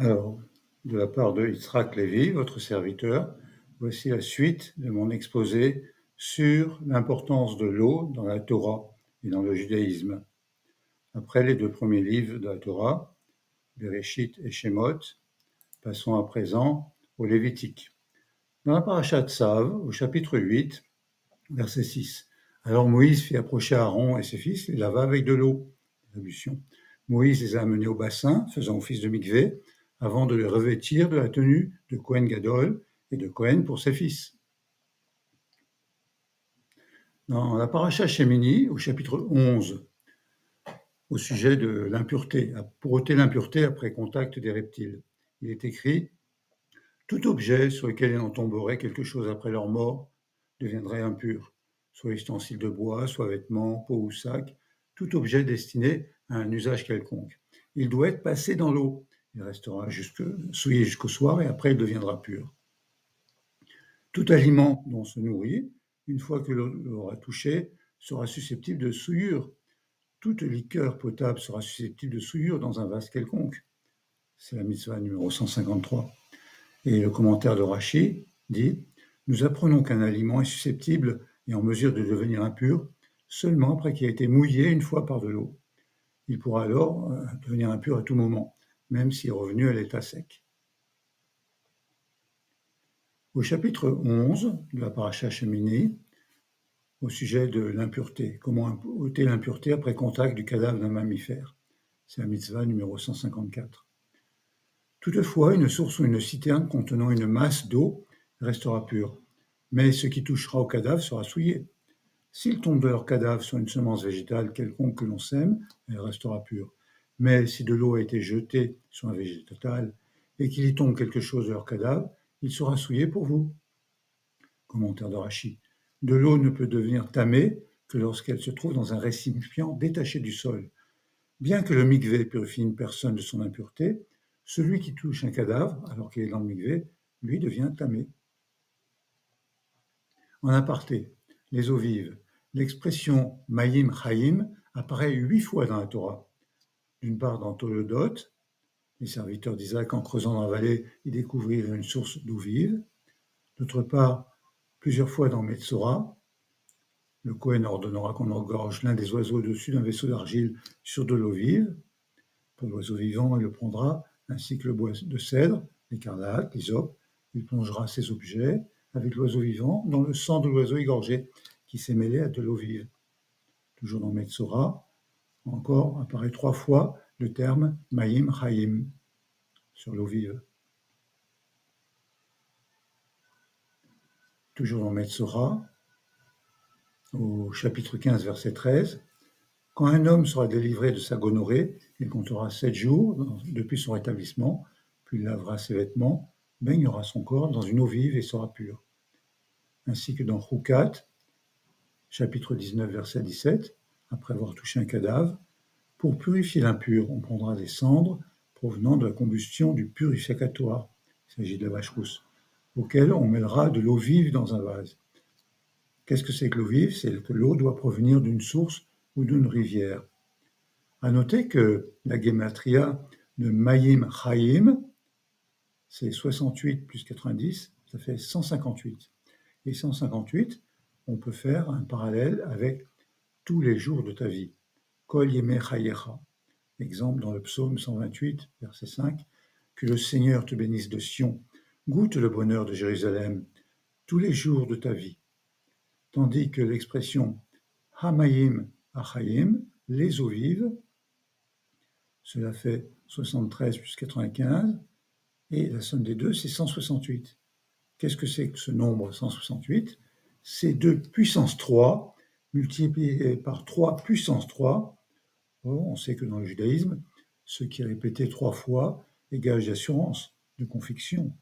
Alors, de la part de Yitzhak Lévi, votre serviteur, voici la suite de mon exposé sur l'importance de l'eau dans la Torah et dans le judaïsme. Après les deux premiers livres de la Torah, Bereshit et Shemot, passons à présent au Lévitique. Dans la paracha Tzav, au chapitre 8, verset 6, alors Moïse fit approcher Aaron et ses fils, les lava avec de l'eau. Moïse les a amenés au bassin, faisant office de mikvé, avant de les revêtir de la tenue de Kohen Gadol et de Kohen pour ses fils. Dans la paracha Shemini, au chapitre 11, au sujet de l'impureté, pour ôter l'impureté après contact des reptiles, il est écrit « Tout objet sur lequel il en tomberait quelque chose après leur mort deviendrait impur, soit ustensile de bois, soit vêtements, peau ou sac, tout objet destiné à un usage quelconque. Il doit être passé dans l'eau. Il restera souillé jusqu'au soir et après il deviendra pur. Tout aliment dont on se nourrit, une fois que l'eau l'aura touché, sera susceptible de souillure. Toute liqueur potable sera susceptible de souillure dans un vase quelconque. C'est la mitzvah numéro 153. Et le commentaire de Rashi dit « Nous apprenons qu'un aliment est susceptible et en mesure de devenir impur seulement après qu'il ait été mouillé une fois par de l'eau. Il pourra alors devenir impur à tout moment, même s'il est revenu à l'état sec. » Au chapitre 11 de la paracha Shemini, au sujet de l'impureté, comment ôter l'impureté après contact du cadavre d'un mammifère. C'est la mitzvah numéro 154. Toutefois, une source ou une citerne contenant une masse d'eau restera pure, mais ce qui touchera au cadavre sera souillé. S'il tombe de leur cadavre sur une semence végétale quelconque que l'on sème, elle restera pure. Mais si de l'eau a été jetée sur un végétal et qu'il y tombe quelque chose de leur cadavre, il sera souillé pour vous. Commentaire de Rashi. De l'eau ne peut devenir tamée que lorsqu'elle se trouve dans un récipient détaché du sol. Bien que le mikvé purifie une personne de son impureté, celui qui touche un cadavre, alors qu'il est dans le mikvé, lui devient tamé. En aparté, les eaux vives. L'expression Mayim Chaim apparaît 8 fois dans la Torah. D'une part dans Toledot, les serviteurs d'Isaac en creusant dans la vallée y découvrirent une source d'eau vive. D'autre part, plusieurs fois dans Metzora, le Kohen ordonnera qu'on engorge l'un des oiseaux au-dessus d'un vaisseau d'argile sur de l'eau vive. Pour l'oiseau vivant, il le prendra, ainsi que le bois de cèdre, l'écarlate, l'hysope. Il plongera ces objets avec l'oiseau vivant dans le sang de l'oiseau égorgé qui s'est mêlé à de l'eau vive. Toujours dans Metzora, encore apparaît 3 fois le terme Mayim Chaim sur l'eau vive. Toujours dans Metzora, au chapitre 15, verset 13, quand un homme sera délivré de sa gonorrhée, il comptera 7 jours depuis son rétablissement, puis il lavera ses vêtements, baignera son corps dans une eau vive et sera pur. Ainsi que dans Chukat, chapitre 19, verset 17, après avoir touché un cadavre, pour purifier l'impur, on prendra des cendres provenant de la combustion du purificatoire, il s'agit de la vache rousse, auquel on mêlera de l'eau vive dans un vase. Qu'est-ce que c'est que l'eau vive? C'est que l'eau doit provenir d'une source ou d'une rivière. À noter que la gematria de Mayim Chaim, c'est 68 plus 90, ça fait 158. Et 158, on peut faire un parallèle avec tous les jours de ta vie. Kol yemei chayecha. Exemple dans le psaume 128, verset 5, que le Seigneur te bénisse de Sion, goûte le bonheur de Jérusalem, tous les jours de ta vie. Tandis que l'expression Hamayim Achayim, les eaux vives, cela fait 73 plus 95, et la somme des deux, c'est 168. Qu'est-ce que c'est que ce nombre 168? C'est 2 puissance 3 multiplié par 3 puissance 3. Or, on sait que dans le judaïsme, ce qui est répété 3 fois est gage d'assurance, de conviction,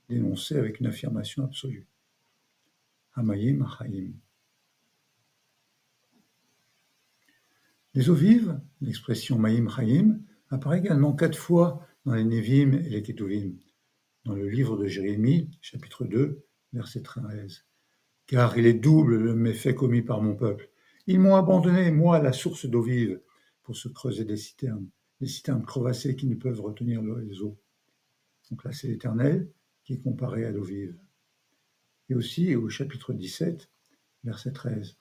d'énoncer avec une affirmation absolue. Hamayim Achaim. Les eaux vives, l'expression Mayim Chaim, apparaît également 4 fois dans les Nevim et les Ketuvim, dans le livre de Jérémie, chapitre 2, verset 13. « Car il est double le méfait commis par mon peuple. Ils m'ont abandonné, moi, la source d'eau vive, pour se creuser des citernes, des citernes crevassées qui ne peuvent retenir les eaux. Donc là, c'est l'Éternel qui est comparé à l'eau vive. Et aussi au chapitre 17, verset 13.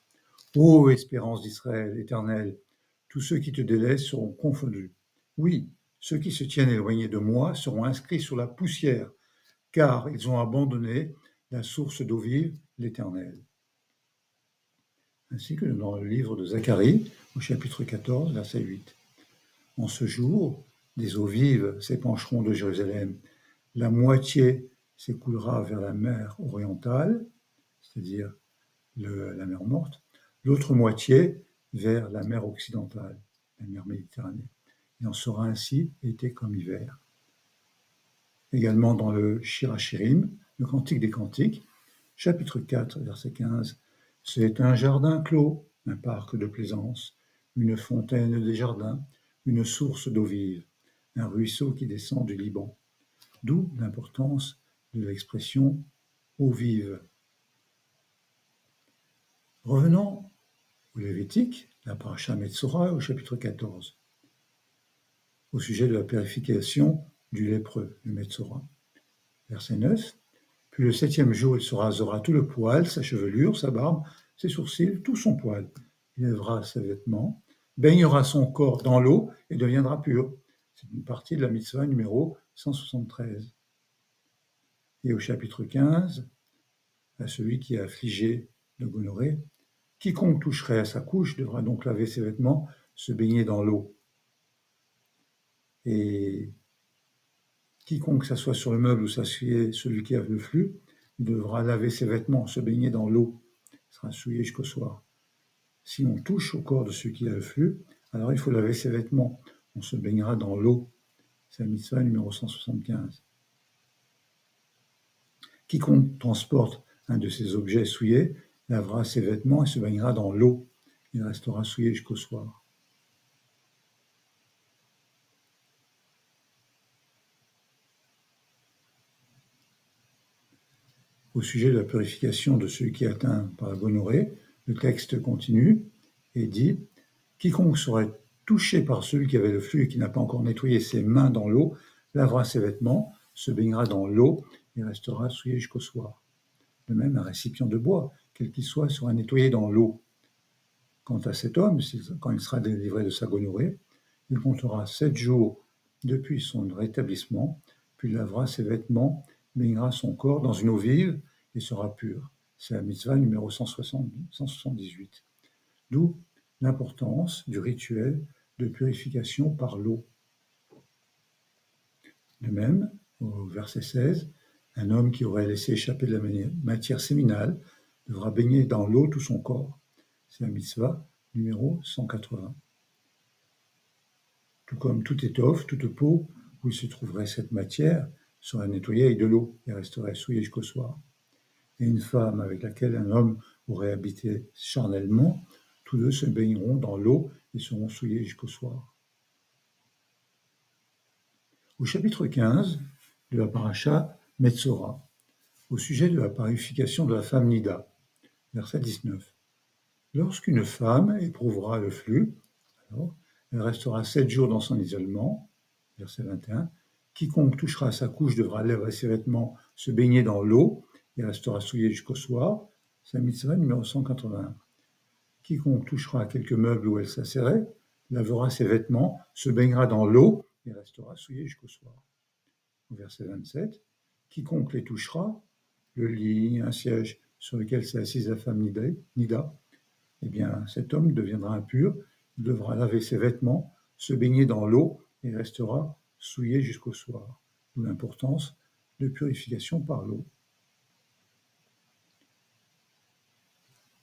Ô espérance d'Israël, Éternel, tous ceux qui te délaissent seront confondus. Oui, ceux qui se tiennent éloignés de moi seront inscrits sur la poussière, car ils ont abandonné la source d'eau vive, l'Éternel. Ainsi que dans le livre de Zacharie, au chapitre 14, verset 8. En ce jour, des eaux vives s'épancheront de Jérusalem. La moitié s'écoulera vers la mer orientale, c'est-à-dire la mer Morte, l'autre moitié vers la mer occidentale, la mer Méditerranée. Il en sera ainsi été comme hiver. Également dans le Shirachirim, le Cantique des Cantiques, chapitre 4, verset 15, « C'est un jardin clos, un parc de plaisance, une fontaine des jardins, une source d'eau vive, un ruisseau qui descend du Liban. » D'où l'importance de l'expression « eau vive ». Revenons au Lévitique, la paracha Metzora, au chapitre 14, au sujet de la purification du lépreux, le Metzora. Verset 9. Puis le 7e jour, il se rasera tout le poil, sa chevelure, sa barbe, ses sourcils, tout son poil. Il lèvera ses vêtements, baignera son corps dans l'eau et deviendra pur. C'est une partie de la mitzvah numéro 173. Et au chapitre 15, à celui qui est affligé de gonorrhée, quiconque toucherait à sa couche devra donc laver ses vêtements, se baigner dans l'eau. Et quiconque s'assoit sur le meuble où s'assied celui qui a le flux, il devra laver ses vêtements, se baigner dans l'eau. Il sera souillé jusqu'au soir. Si on touche au corps de celui qui a le flux, alors il faut laver ses vêtements. On se baignera dans l'eau. C'est la mitzvah numéro 175. Quiconque transporte un de ces objets souillés lavera ses vêtements et se baignera dans l'eau. Il restera souillé jusqu'au soir. Au sujet de la purification de celui qui est atteint par la gonorrhée, le texte continue et dit « Quiconque serait touché par celui qui avait le flux et qui n'a pas encore nettoyé ses mains dans l'eau, lavera ses vêtements, se baignera dans l'eau et restera souillé jusqu'au soir. » De même, un récipient de bois, quel qu'il soit, sera nettoyé dans l'eau. Quant à cet homme, quand il sera délivré de sa gonorrhée, il comptera 7 jours depuis son rétablissement, puis lavera ses vêtements, baignera son corps dans une eau vive et sera pur. C'est la mitzvah numéro 178. D'où l'importance du rituel de purification par l'eau. De même, au verset 16, un homme qui aurait laissé échapper de la matière séminale devra baigner dans l'eau tout son corps. C'est la mitzvah numéro 180. Tout comme toute étoffe, toute peau où il se trouverait cette matière serait nettoyée avec de l'eau et resterait souillée jusqu'au soir. Et une femme avec laquelle un homme aurait habité charnellement, tous deux se baigneront dans l'eau et seront souillés jusqu'au soir. Au chapitre 15 de la paracha Metzora, au sujet de la purification de la femme Nida, verset 19. Lorsqu'une femme éprouvera le flux, alors, elle restera 7 jours dans son isolement, verset 21. Quiconque touchera à sa couche devra laver ses vêtements, se baigner dans l'eau et restera souillé jusqu'au soir. C'est la mitzvah numéro 181. Quiconque touchera à quelque meuble où elle s'asserrait, lavera ses vêtements, se baignera dans l'eau et restera souillé jusqu'au soir. Au verset 27, quiconque les touchera, le lit, un siège sur lequel s'est assise la femme Nida, eh bien cet homme deviendra impur, il devra laver ses vêtements, se baigner dans l'eau et restera souillé jusqu'au soir. D'où l'importance de purification par l'eau.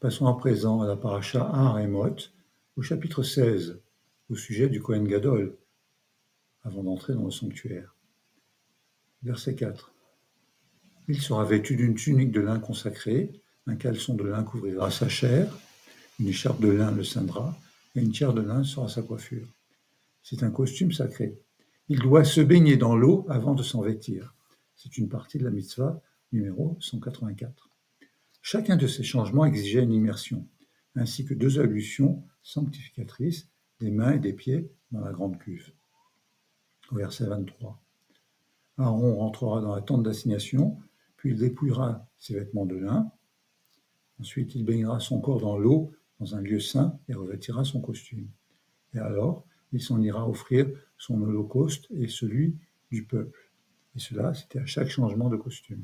Passons à présent à la paracha Haremot, au chapitre 16, au sujet du Kohen Gadol, avant d'entrer dans le sanctuaire. Verset 4. Il sera vêtu d'une tunique de lin consacrée, un caleçon de lin couvrira sa chair, une écharpe de lin le ceindra, et une tiare de lin sera sa coiffure. C'est un costume sacré. Il doit se baigner dans l'eau avant de s'en vêtir. C'est une partie de la mitzvah numéro 184. Chacun de ces changements exigeait une immersion, ainsi que 2 ablutions sanctificatrices des mains et des pieds dans la grande cuve. au verset 23. Aaron rentrera dans la tente d'assignation, puis il dépouillera ses vêtements de lin. Ensuite, il baignera son corps dans l'eau, dans un lieu saint, et revêtira son costume. Et alors, il s'en ira offrir son holocauste et celui du peuple. Et cela, c'était à chaque changement de costume.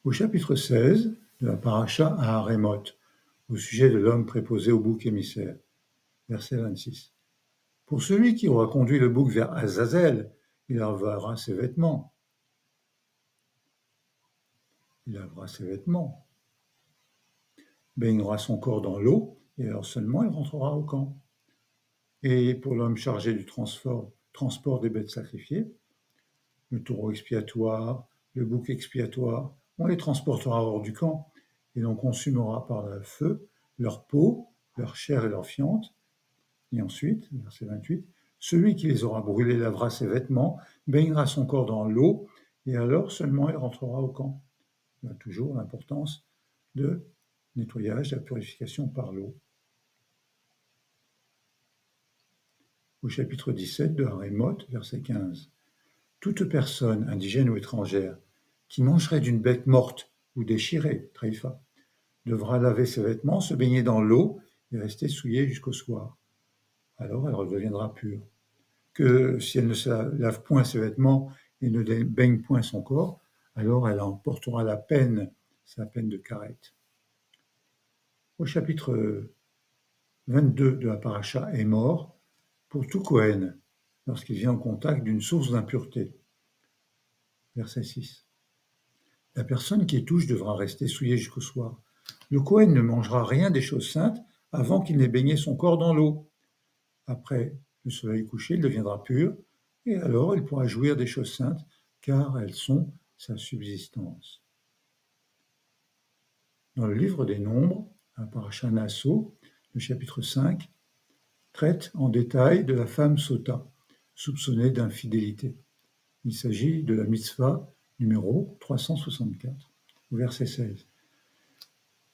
Au chapitre 16 de la paracha à Harémoth, au sujet de l'homme préposé au bouc émissaire, verset 26. Pour celui qui aura conduit le bouc vers Azazel, il lavera ses vêtements. Il lavera ses vêtements, baignera son corps dans l'eau, et alors seulement il rentrera au camp. Et pour l'homme chargé du transport des bêtes sacrifiées, le taureau expiatoire, le bouc expiatoire, on les transportera hors du camp, et l'on consumera par le feu leur peau, leur chair et leur fiente. Et ensuite, verset 28, celui qui les aura brûlés lavera ses vêtements, baignera son corps dans l'eau, et alors seulement il rentrera au camp. Il y a toujours l'importance de nettoyage, de la purification par l'eau. Au chapitre 17 de Harémoth, verset 15. Toute personne, indigène ou étrangère, qui mangerait d'une bête morte ou déchirée, treifa, devra laver ses vêtements, se baigner dans l'eau et rester souillée jusqu'au soir. Alors elle redeviendra pure. Que si elle ne se lave point ses vêtements et ne baigne point son corps, alors elle en portera la peine, c'est la peine de karet. Au chapitre 22 de la paracha est mort pour tout Kohen, lorsqu'il vient en contact d'une source d'impureté. Verset 6. La personne qui y touche devra rester souillée jusqu'au soir. Le Kohen ne mangera rien des choses saintes avant qu'il n'ait baigné son corps dans l'eau. Après le soleil couché, il deviendra pur, et alors il pourra jouir des choses saintes, car elles sont sa subsistance. Dans le livre des Nombres, à Parashat Nasso, le chapitre 5, traite en détail de la femme Sota, soupçonnée d'infidélité. Il s'agit de la mitzvah numéro 364, au verset 16.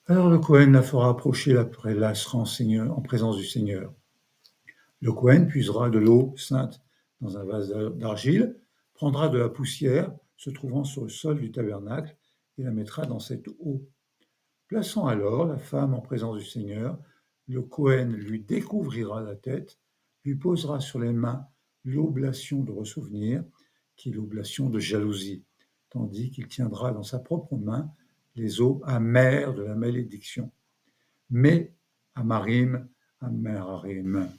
Alors le Kohen la fera approcher la prélasse en présence du Seigneur. Le Kohen puisera de l'eau sainte dans un vase d'argile, prendra de la poussière se trouvant sur le sol du tabernacle et la mettra dans cette eau. Plaçant alors la femme en présence du Seigneur, le Kohen lui découvrira la tête, lui posera sur les mains l'oblation de ressouvenir, qui est l'oblation de jalousie, tandis qu'il tiendra dans sa propre main les eaux amères de la malédiction. Mais Amarim, Amerarim.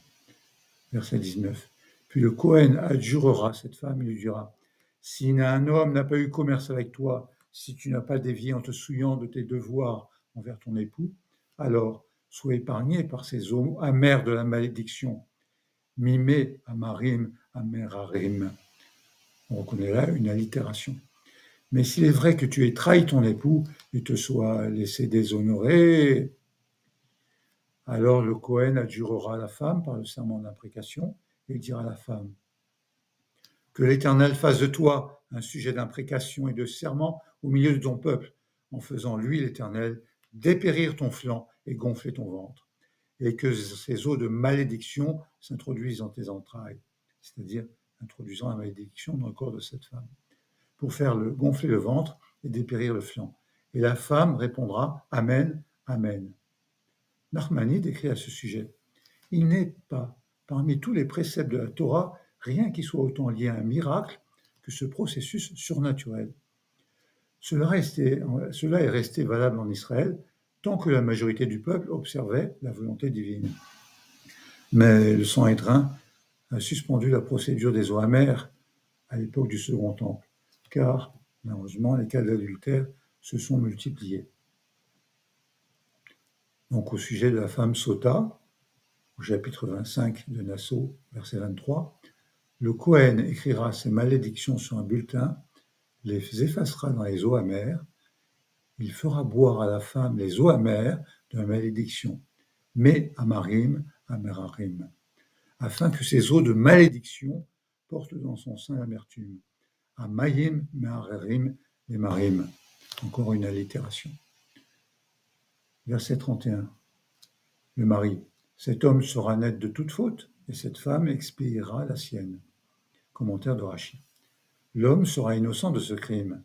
Verset 19. Puis le Kohen adjurera cette femme et lui dira, si un homme n'a pas eu commerce avec toi, si tu n'as pas dévié en te souillant de tes devoirs envers ton époux, alors sois épargné par ces eaux amères de la malédiction. Mimé, Amarim, Amerarim. On reconnaît là une allitération. Mais s'il est vrai que tu aies trahi ton époux et te sois laissé déshonorer, alors le Kohen adjurera la femme par le serment d'imprécation et dira à la femme, que l'Éternel fasse de toi un sujet d'imprécation et de serment au milieu de ton peuple, en faisant lui, l'Éternel, dépérir ton flanc et gonfler ton ventre, et que ces eaux de malédiction s'introduisent dans tes entrailles, c'est-à-dire introduisant la malédiction dans le corps de cette femme, pour faire gonfler le ventre et dépérir le flanc. Et la femme répondra, Amen, Amen. Nachmani écrit à ce sujet, il n'est pas, parmi tous les préceptes de la Torah, rien qui soit autant lié à un miracle que ce processus surnaturel. Cela est resté valable en Israël tant que la majorité du peuple observait la volonté divine. Mais le Sanhédrin a suspendu la procédure des eaux amères à l'époque du Second Temple, car, malheureusement, les cas d'adultère se sont multipliés. Donc, au sujet de la femme Sota, au chapitre 25 de Nasso, verset 23, le Kohen écrira ses malédictions sur un bulletin, les effacera dans les eaux amères, il fera boire à la femme les eaux amères de la malédiction, mais Amarim, Amerarim, afin que ces eaux de malédiction portent dans son sein l'amertume. Amayim, Merarim, et Marim. Encore une allitération. Verset 31. Le mari. Cet homme sera net de toute faute, et cette femme expiera la sienne. Commentaire de Rachi. L'homme sera innocent de ce crime.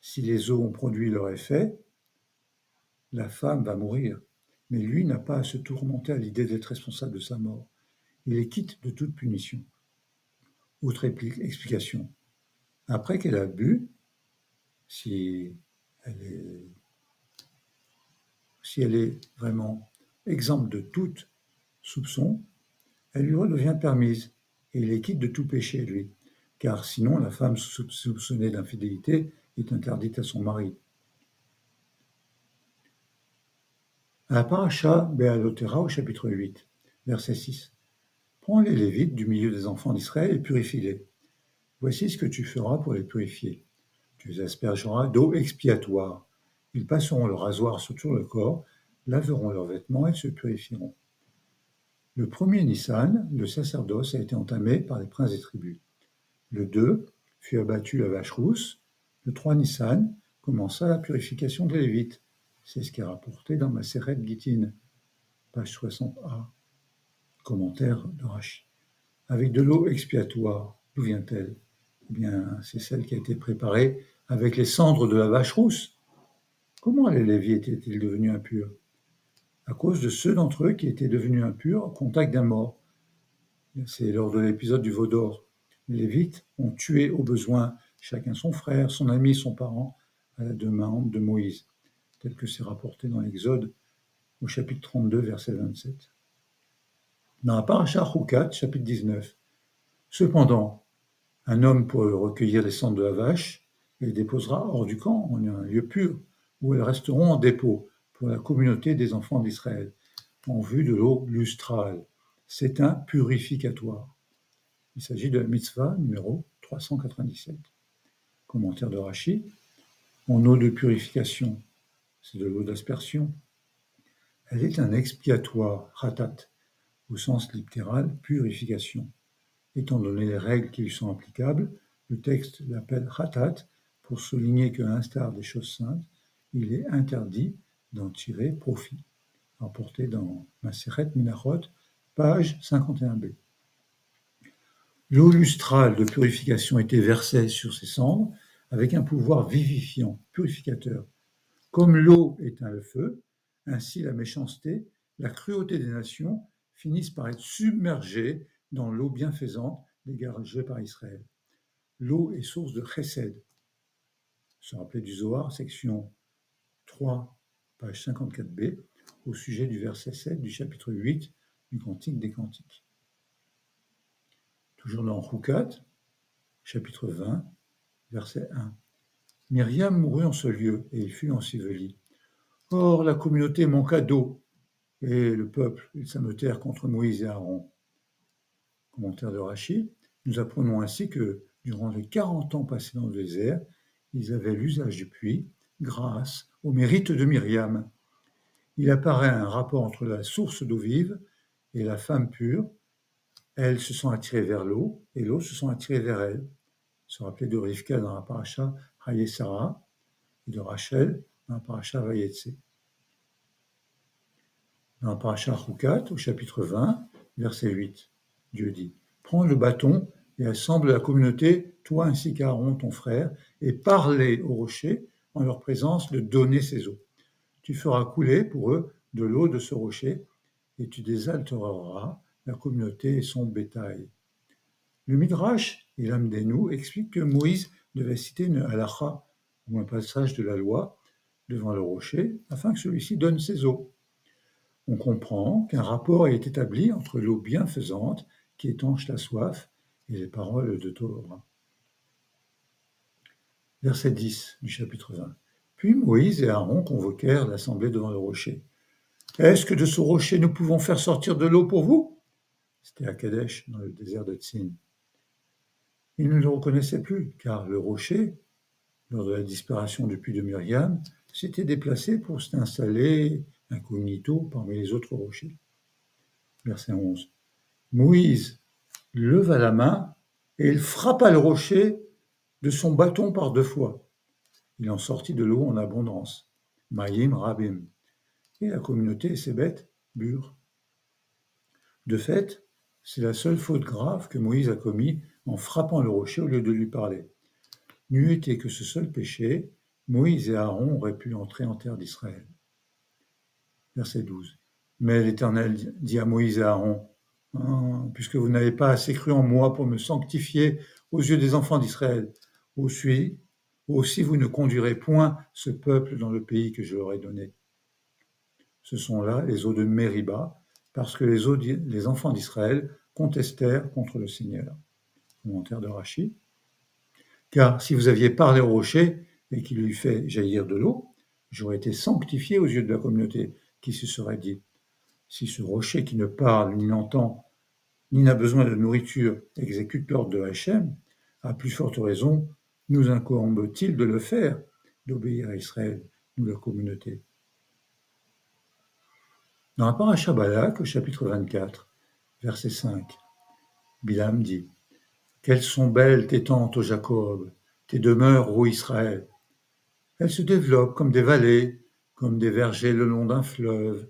Si les eaux ont produit leur effet, la femme va mourir, mais lui n'a pas à se tourmenter à l'idée d'être responsable de sa mort. Il est quitte de toute punition. Autre explication. Après qu'elle a bu, si elle est vraiment exempte de tout soupçon, elle lui redevient permise et il est quitte de tout péché, lui, car sinon la femme soupçonnée d'infidélité est interdite à son mari. À la paracha Béalotera au chapitre 8, verset 6. Prends les Lévites du milieu des enfants d'Israël et purifie-les. Voici ce que tu feras pour les purifier. Tu les aspergeras d'eau expiatoire. Ils passeront le rasoir sur tout le corps, laveront leurs vêtements et se purifieront. Le premier Nissan, le sacerdoce, a été entamé par les princes des tribus. Le 2 fut abattu la vache rousse. Le 3 Nissan commença la purification des Lévites. C'est ce qui est rapporté dans Maseret Gittin, page 60a. Commentaire de Rachi. Avec de l'eau expiatoire, d'où vient-elle? Eh bien, c'est celle qui a été préparée avec les cendres de la vache rousse. Comment les Lévites étaient-ils devenus impurs? À cause de ceux d'entre eux qui étaient devenus impurs au contact d'un mort. C'est lors de l'épisode du veau d'or. Les Lévites ont tué au besoin chacun son frère, son ami, son parent, à la demande de Moïse, tel que c'est rapporté dans l'Exode au chapitre 32, verset 27. Dans la paracha Chukat, chapitre 19. Cependant, un homme pourra recueillir les cendres de la vache et les déposera hors du camp, en un lieu pur, où elles resteront en dépôt pour la communauté des enfants d'Israël, en vue de l'eau lustrale. C'est un purificatoire. Il s'agit de la mitzvah numéro 397. Commentaire de Rachi. En eau de purification, c'est de l'eau d'aspersion. Elle est un expiatoire, ratat, au sens littéral, purification. Étant donné les règles qui lui sont applicables, le texte l'appelle ratat pour souligner qu'à l'instar des choses saintes, il est interdit d'en tirer profit. Rapporté dans Maseret Minachot, page 51b. L'eau lustrale de purification était versée sur ces cendres avec un pouvoir vivifiant, purificateur. Comme l'eau éteint le feu, ainsi la méchanceté, la cruauté des nations finissent par être submergées dans l'eau bienfaisante dégagée par Israël. L'eau est source de chesed. Se rappeler du Zohar, section 3, page 54b, au sujet du verset 7 du chapitre 8 du Cantique des Cantiques. Toujours dans Chukat, chapitre 20, verset 1. Myriam mourut en ce lieu et il fut enseveli. Or, la communauté manqua d'eau et le peuple, ils s'ameutèrent contre Moïse et Aaron. Commentaire de Rachi, nous apprenons ainsi que durant les 40 ans passés dans le désert, ils avaient l'usage du puits grâce au mérite de Myriam. Il apparaît un rapport entre la source d'eau vive et la femme pure. Elles se sont attirées vers l'eau et l'eau se sont attirées vers elles. Se rappeler de Rivka dans la paracha Hayesara et de Rachel dans la paracha Vayetse. Dans la paracha Chukat, au chapitre 20, verset 8, Dieu dit « Prends le bâton et assemble la communauté, toi ainsi qu'Aaron ton frère, et parlez aux rochers en leur présence de donner ces eaux. Tu feras couler pour eux de l'eau de ce rocher, et tu désaltéreras la communauté et son bétail. » Le Midrash et l'Amdenu expliquent que Moïse devait citer une halacha, ou un passage de la loi, devant le rocher, afin que celui-ci donne ses eaux. On comprend qu'un rapport est établi entre l'eau bienfaisante qui étanche la soif et les paroles de Torah. Verset 10 du chapitre 20. Puis Moïse et Aaron convoquèrent l'assemblée devant le rocher. « Est-ce que de ce rocher nous pouvons faire sortir de l'eau pour vous ?» C'était à Kadesh, dans le désert de Tzin. Ils ne le reconnaissaient plus, car le rocher, lors de la disparition du puits de Myriam, s'était déplacé pour s'installer incognito parmi les autres rochers. Verset 11. Moïse leva la main et il frappa le rocher de son bâton par 2 fois. Il en sortit de l'eau en abondance. Mayim Rabim. Et la communauté et ses bêtes burent. De fait, C'est la seule faute grave que Moïse a commise en frappant le rocher au lieu de lui parler. N'eût été que ce seul péché, Moïse et Aaron auraient pu entrer en terre d'Israël. Verset 12. Mais l'Éternel dit à Moïse et à Aaron, puisque vous n'avez pas assez cru en moi pour me sanctifier aux yeux des enfants d'Israël, aussi vous ne conduirez point ce peuple dans le pays que je leur ai donné. Ce sont là les eaux de Mériba, parce que les enfants d'Israël contestèrent contre le Seigneur. Commentaire de Rachi. Car si vous aviez parlé au rocher et qu'il lui fait jaillir de l'eau, j'aurais été sanctifié aux yeux de la communauté, qui se serait dit, si ce rocher qui ne parle ni n'entend, ni n'a besoin de nourriture, exécute l'ordre de Hachem, à plus forte raison, nous incombe-t-il de le faire, d'obéir à Israël, nous la communauté. Dans la paracha Balak, au chapitre 24, verset 5, Bilam dit « Quelles sont belles tes tentes, ô Jacob, tes demeures, ô Israël. Elles se développent comme des vallées, comme des vergers le long d'un fleuve.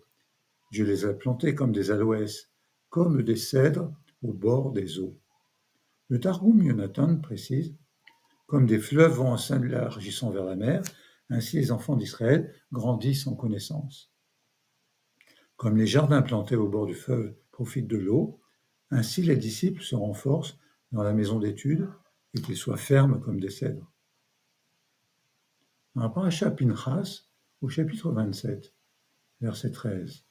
Dieu les a plantées comme des aloès, comme des cèdres au bord des eaux. » Le Targum Yonatan précise « Comme des fleuves vont en s'élargissant vers la mer, ainsi les enfants d'Israël grandissent en connaissance. » Comme les jardins plantés au bord du fleuve profitent de l'eau, ainsi les disciples se renforcent dans la maison d'études et qu'ils soient fermes comme des cèdres. Dans la paracha Pinchas, au chapitre 27, verset 13.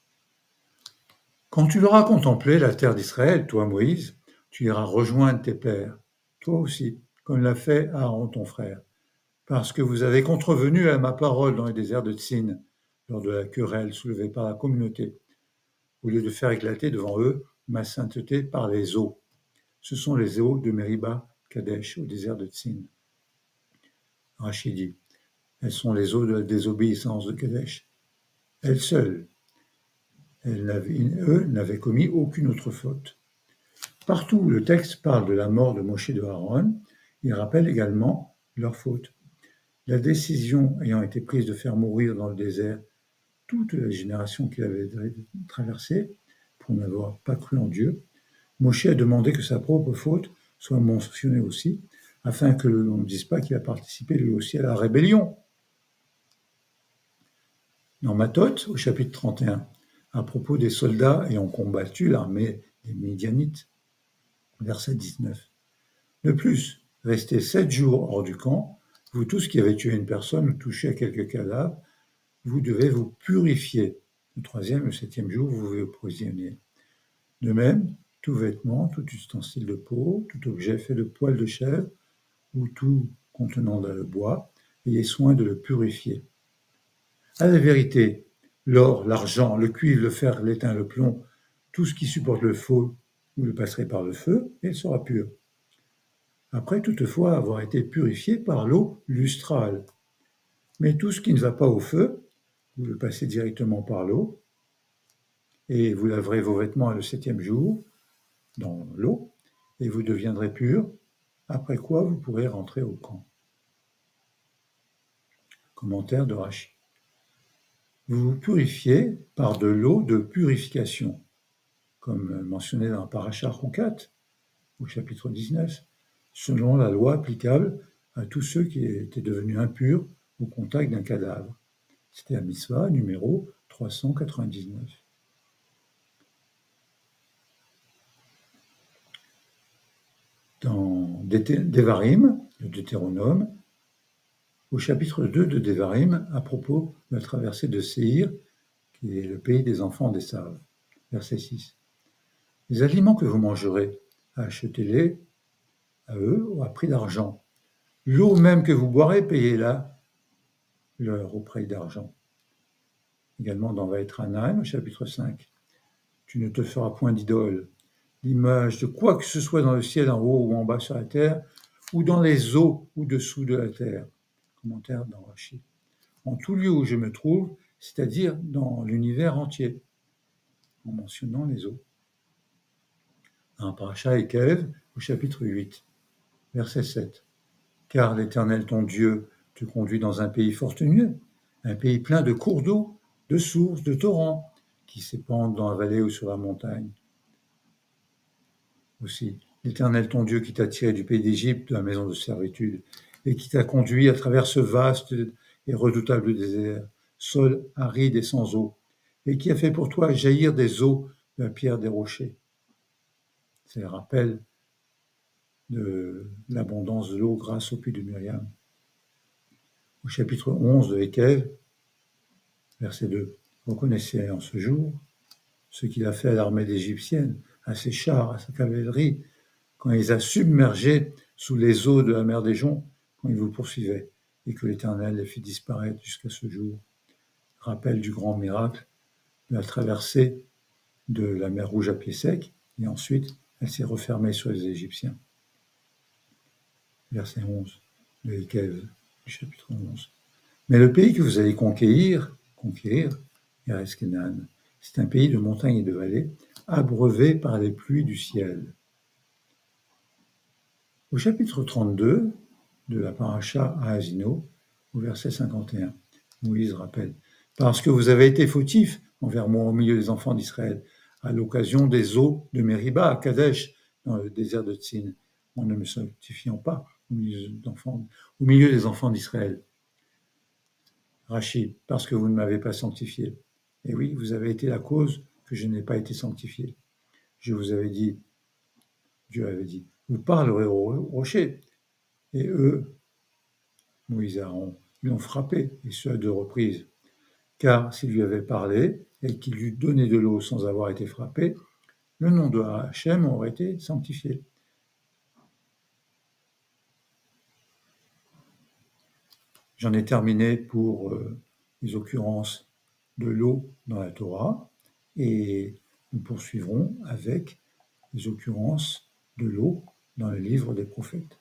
Quand tu l'auras contemplé, la terre d'Israël, toi Moïse, tu iras rejoindre tes pères, toi aussi, comme l'a fait Aaron ton frère, parce que vous avez contrevenu à ma parole dans les déserts de Tsin, lors de la querelle soulevée par la communauté, au lieu de faire éclater devant eux ma sainteté par les eaux. Ce sont les eaux de Mériba, Kadesh, au désert de Tsin. Rachi dit, elles sont les eaux de la désobéissance de Kadesh. Elles seules. Eux n'avaient commis aucune autre faute. Partout où le texte parle de la mort de Moshe et de Aaron, il rappelle également leur faute. La décision ayant été prise de faire mourir dans le désert toute la génération qu'il avait traversée, pour n'avoir pas cru en Dieu, Moshe a demandé que sa propre faute soit mentionnée aussi, afin que l'on ne dise pas qu'il a participé lui aussi à la rébellion. Dans Matot, au chapitre 31, à propos des soldats ayant combattu l'armée des Midianites, verset 19. De plus, restez 7 jours hors du camp, vous tous qui avez tué une personne ou touché à quelque cadavre, vous devez vous purifier. Le 3e et le 7e jour, vous vous positionnez. De même, tout vêtement, tout ustensile de peau, tout objet fait de poils de chèvre ou tout contenant de le bois, ayez soin de le purifier. À la vérité, l'or, l'argent, le cuivre, le fer, l'étain, le plomb, tout ce qui supporte le feu, vous le passerez par le feu et il sera pur. Après toutefois avoir été purifié par l'eau lustrale. Mais tout ce qui ne va pas au feu, vous le passez directement par l'eau, et vous laverez vos vêtements le 7e jour dans l'eau, et vous deviendrez pur, après quoi vous pourrez rentrer au camp. Commentaire de Rachi. Vous vous purifiez par de l'eau de purification, comme mentionné dans Parashat Chukat, au chapitre 19, selon la loi applicable à tous ceux qui étaient devenus impurs au contact d'un cadavre. C'était la mitzvah numéro 399. Dans Devarim, le Deutéronome, au chapitre 2 de Devarim, à propos de la traversée de Séhir, qui est le pays des enfants d'Ésav, verset 6. Les aliments que vous mangerez, achetez-les à eux à prix d'argent. L'eau même que vous boirez, payez-la leur au prix d'argent. Également dans Vaïtranan, au chapitre 5. Tu ne te feras point d'idole, l'image de quoi que ce soit dans le ciel en haut ou en bas sur la terre, ou dans les eaux au-dessous de la terre. Commentaire dans Rachi. En tout lieu où je me trouve, c'est-à-dire dans l'univers entier, en mentionnant les eaux. Dans Parashat Ekev, au chapitre 8, verset 7. Car l'Éternel ton Dieu te conduit dans un pays fortuné, un pays plein de cours d'eau, de sources, de torrents, qui s'épandent dans la vallée ou sur la montagne. aussi. L'Éternel ton Dieu qui t'a tiré du pays d'Égypte, de la maison de servitude, et qui t'a conduit à travers ce vaste et redoutable désert, sol aride et sans eau, et qui a fait pour toi jaillir des eaux de la pierre des rochers. C'est le rappel de l'abondance de l'eau grâce au puits de Myriam. Au chapitre 11 de Ékev, verset 2, reconnaissez en ce jour ce qu'il a fait à l'armée égyptienne, à ses chars, à sa cavalerie, quand il les a submergés sous les eaux de la mer des Joncs, quand ils vous poursuivaient, et que l'Éternel les fit disparaître jusqu'à ce jour. Rappel du grand miracle de la traversée de la mer Rouge à pied sec, et ensuite elle s'est refermée sur les Égyptiens. Verset 11 de Ékev, du chapitre 11. Mais le pays que vous allez conquérir, Eretz Canaan, c'est un pays de montagnes et de vallées, abreuvé par les pluies du ciel. Au chapitre 32 de la paracha à Asino, au verset 51, Moïse rappelle « Parce que vous avez été fautifs envers moi au milieu des enfants d'Israël, à l'occasion des eaux de Mériba à Kadesh, dans le désert de Tsin, en ne me sanctifiant pas au milieu des enfants d'Israël. » Rachid, parce que vous ne m'avez pas sanctifié. Et oui, vous avez été la cause que je n'ai pas été sanctifié. Je vous avais dit, Dieu avait dit, vous parlerez au rocher. Et eux, Moïse et Aaron, lui ont frappé, et ce à 2 reprises. Car s'il lui avait parlé et qu'il lui donnait de l'eau sans avoir été frappé, le nom de Hachem aurait été sanctifié. J'en ai terminé pour les occurrences de l'eau dans la Torah, et nous poursuivrons avec les occurrences de l'eau dans le livre des prophètes.